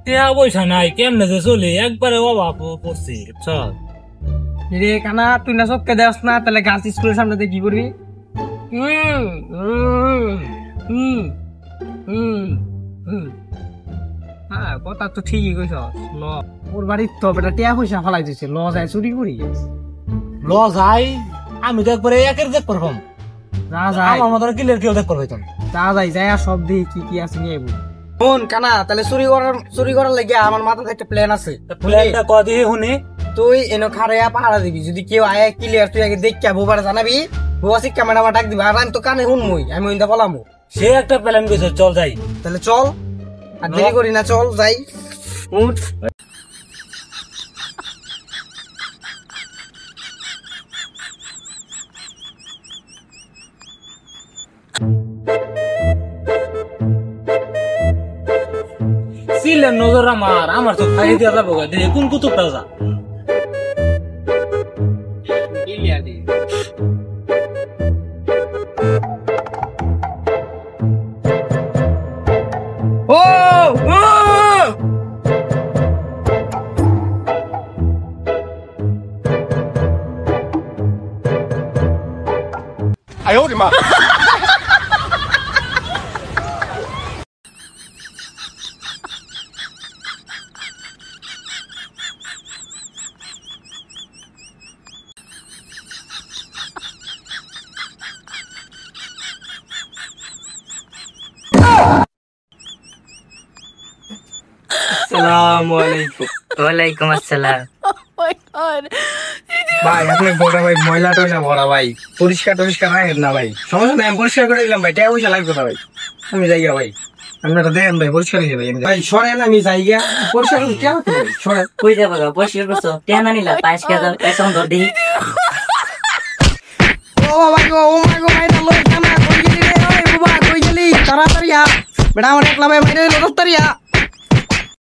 টিয়া পয়সা নাই কেমনে যে চলি একবারে অভাব পড়ছি চল রে কানা তুই না সবকে দেস না তাহলে গাছ স্কুলের সামনে দিয়ে কি করবি হ্যাঁ কথা তো ঠিকই কইছ ল ওর বাড়ির তো বেটা টিয়া পয়সা ফালাই দিছে ল যায় চুরি করি ল যাই আমি তো একবারে একের দেখ পারবাম যা যায় আমার মতো কিলের কেউ দেখ পারবে তুমি যা যাই যায় আর সব দিই কি কি আছে নিয়ে আইবো শোন কানা তাহলে চুরি করার লাগে আমার মাথায় একটা প্ল্যান আছে প্ল্যানটা কদি শুনি তুই এনো খাড়াইয়া পাহারা দিবি যদি কেউ আয় ক্লিয়ার তুই আগে দেখ বোবার জানাবি বোবা শিক্ষা ম্যাডাম ডাক দিবি আর আমি তো কানে শুনমই আমি ওইটা বলামো সে একটা প্ল্যান কইছে চল যাই তাহলে চল আর দেরি করি না চল যাই উঠ সিলেন নজর আমার তো খাই দিয়া যাবো দেখে কোন কুতুবটা যা ওয়ালাইকুম আসসালাম ভাই আপনি বড় ভাই ময়লা টয়লা ভরা ভাই পরিষ্কার রাখেন না ভাই সমস্যা নাই আমি পরিষ্কার করে দিলাম ভাই টাকা পয়সা লাগবে না ভাই আমি যাই ভাই আপনারা দেখেন ভাই পরিষ্কার হয়ে ভাই ভাই সরেন আমি যাই গিয়া পরিষ্কার করে কেন সরেন কই যাবো গা পরিষ্কার করছো টেনা নিলা 5 কেজি পেছন ধর দি ও বাবা গো ও মা গো ভাই লই কানা কই গেলি রে ওই বাবা কই গেলি তাড়াতাড়ি আ বেটা আমার একলা ভাই মাইরে লড়তারি আ